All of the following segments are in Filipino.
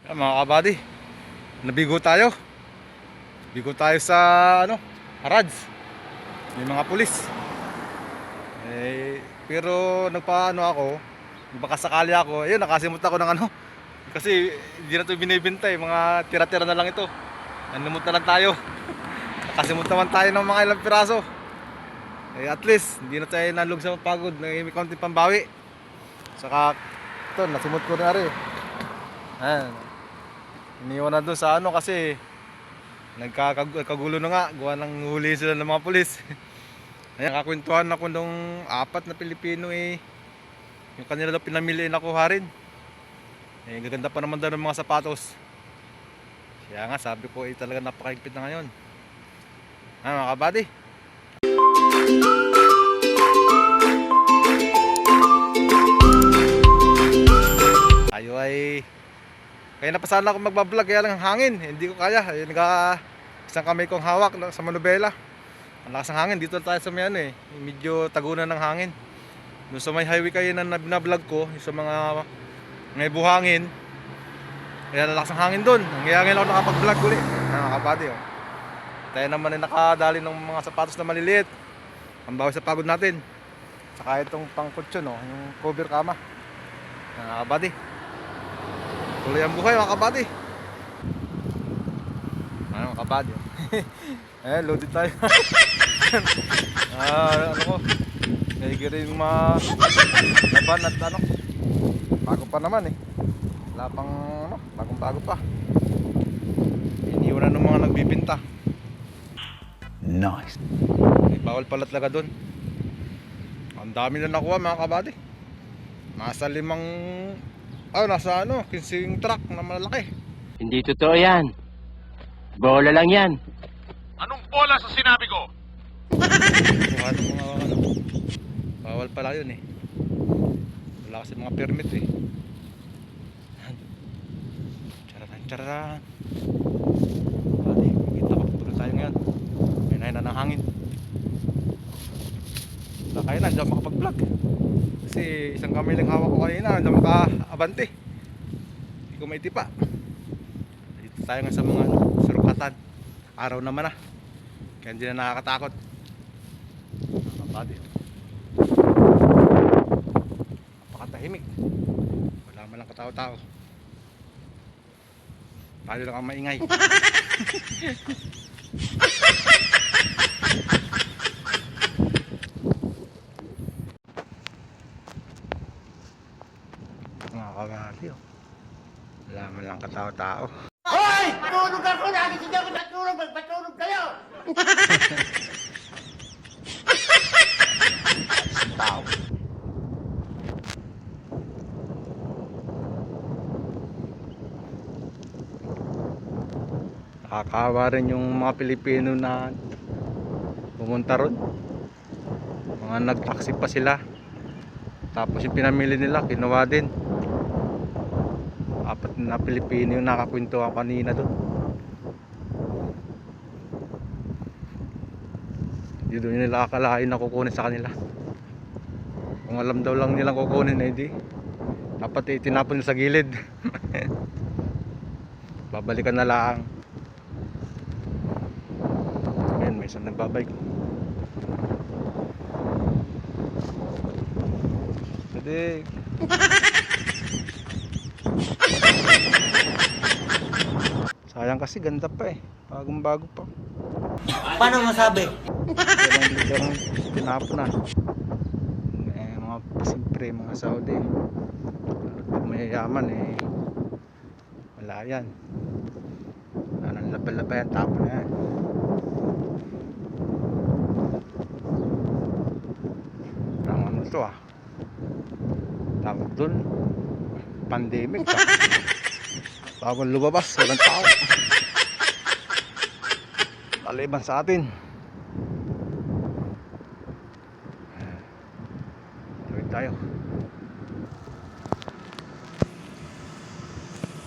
Mga kabady, nabigo tayo. Bigo tayo sa Harads. May mga pulis. Pero nagpaano ako, baka sakali ako. Ayun, nakasimot ako ng kasi hindi na ito binibenta mga tira-tira na lang ito. Nanumot na lang tayo. Nakasimot naman tayo ng mga ilang piraso. At least, hindi na tayo nalug sa pagod. May konting pambawi. Saka, ito, nasimot ko na rin. Ayan. Iniwan na doon sa kasi nagkakagulo na nga. Gawa ng huli sila ng mga pulis. Ayan, kakwentuhan ako nung 4 na Pilipino yung kanila daw pinamili na kuha rin. Gaganda pa naman daw ng mga sapatos. Kaya nga sabi ko talaga napakahigpit na ngayon. Mga kabady, tayo kaya na pa sana ako magbablog, kaya lang hangin, hindi ko kaya. Isang kamay kong hawak sa manubela. Ang lakas ng hangin, dito tayo sa may medyo tagunan ng hangin. Doon sa may highway kayo na binablog ko, sa mga may buhangin. Kaya lakas ng hangin doon. Kaya ngayon ako nakapag-vlog ulit. Mga kabady, tayo naman ay nakadali ng mga sapatos na maliliit. Ang bawi sa pagod natin. Saka itong pangkutsyon, yung cover kama. Mga kabady, tuloy ang buhay mga kabady. Mga kabady. Ayan, loaded tayo. Nahigirin yung mga laban at bago pa naman wala pang bagong bago pa. Iniwan na ng mga nagbibinta. Nice. Bawal pala talaga doon. Ang dami na nakuha mga kabady. Nasa 15 truck na malaki. Hindi totoo yan. Bola lang yan. Anong bola sa sinabi ko? Bawal pala yun wala kasi mga permit Chararan. Kita ko tuloy tayo ngayon. May na ng hangin. Wala kaya na, hindi ako makapag-vlog. Kasi isang kamay lang hawak ko kanina, hindi maka-abante. Hindi ko maitipa. Dito tayo nga sa mga surukatan. Araw naman kaya hindi na nakakatakot. Kapatid, napakatahimik. Wala man lang katao-tao. Tayo lang ang maingay. Mga kabady, wala man lang katao-tao. Hoy! Patulog ako! Nagising ako natulog! Magpatulog kayo! Tao. Nakakawa rin yung mga Pilipino na pumunta ron. Mga nag-taxi pa sila. Tapos yung pinamili nila, kinuha din. 4 na Pilipino yung nakakwentuhan kanina doon. Hindi doon nila akalain na kukunin sa kanila. Kung alam daw lang nilang kukunin hindi. Dapat itinapon sa gilid. Babalikan na lang. Ayan, may isang nagbabike. Pwede. Sayang kasi ganda pa bagong bago pa. Paano masabi? Pero tinapon na. Mga siyempre mga Saudi, pag mayayaman wala yan. Wala nang laban-laban, tapon na yan. Parang to tawag dun, pandemic bawal lumabas, walang tao. Taliban sa atin.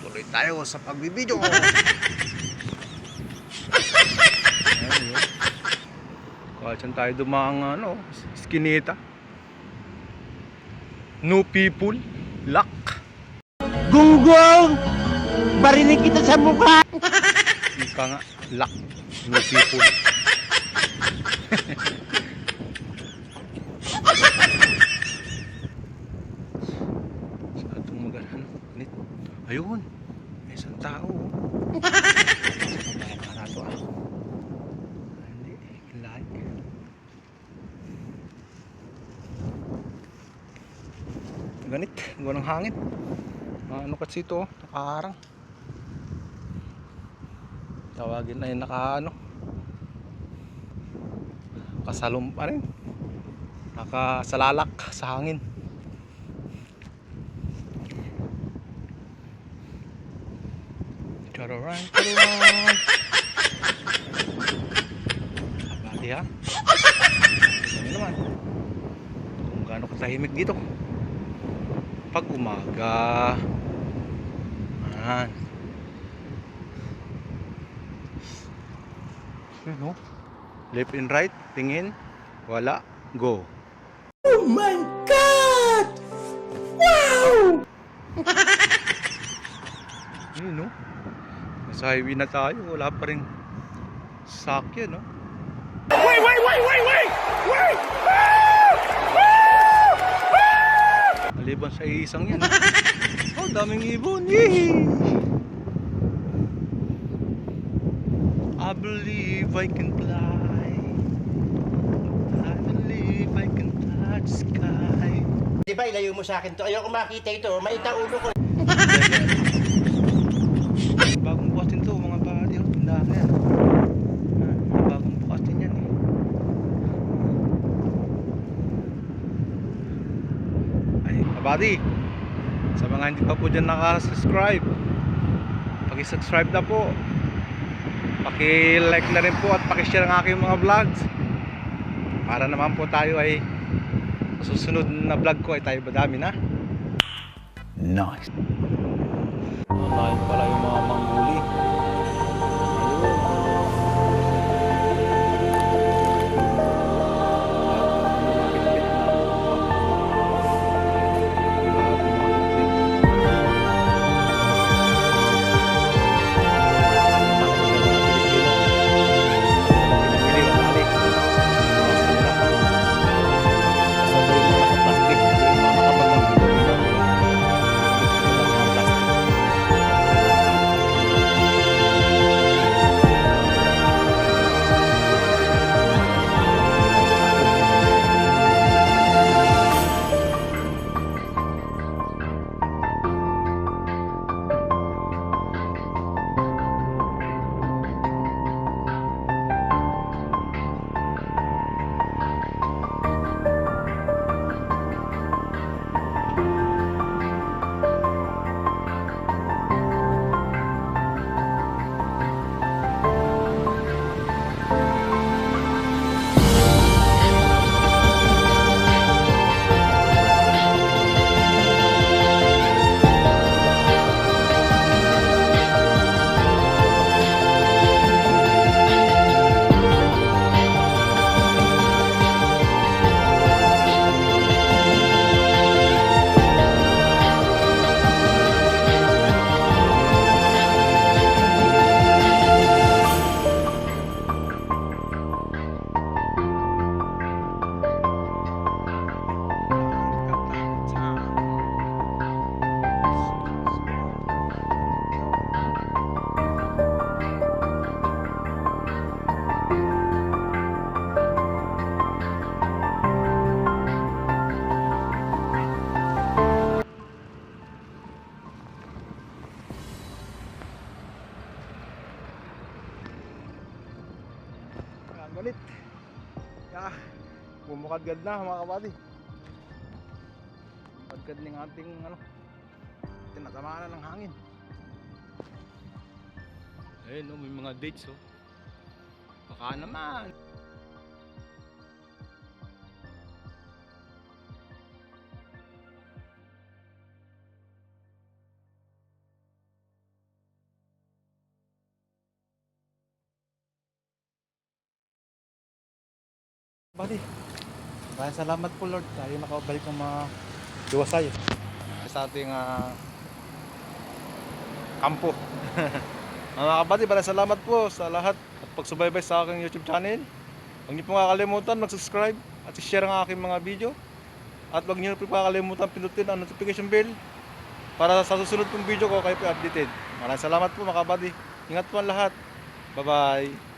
Tuloy tayo sa pagbibideo. Kahit saan tayo dumaan skinita. No people, luck. Gunggong! Barinig kita sa mukha! Ika nga, luck, no people. Masyadong magano, nit. Ayun, may isang tao. Sabayan ka na to ah. Hindi, lahat. Ganit, gawa ng hangin. Ano kasi ito, nakaharang. Tawagin na yung kasalum pa rin, nakasalalak sa hangin. Chararan, chararan. Abadi ha. Ano naman kung gaano katahimik dito pag umaga. No? Left and right, tingin, wala, go. Oh my God! Wow! Yun, no? Nasa highway na tayo, wala pa rin sakyan, no? Wait! Maliban sa isang yan. Oh, daming ibon. Yee! I believe I can fly. I believe I can touch sky. Di ba, ilayo mo sa akin to. Ayoko makita ito. Maita ulo ko. Bagong bukas din to, mga padi. Oh, tindahan na yan. Bagong bukas din yan eh. Ay, kabady, sa mga hindi pa po dyan nakasubscribe, paki-subscribe na po, paki-like na rin po at paki-share ang aking mga vlogs para naman po tayo ay susunod na vlog ko ay tayo madami na. Nice. Online pala yung mga manghuli. Galit. Bumukadgad na mga kabady. Bumukadgad ng ating tinatamaan na ng hangin. Ayun no, may mga dates oh. Baka naman. Buddy, maraming salamat po Lord tayo nakabalik ng mga diwasay sa ating kampo. Mga kabady, maraming salamat po sa lahat at pagsubaybay sa aking YouTube channel. Huwag niyo po kakalimutan mag-subscribe at i-share ang aking mga video. At huwag niyo po kakalimutan pindutin ang notification bell para sa susunod pong video ko kayo po updated. Maraming salamat po mga kabady. Ingat po ang lahat. Bye-bye.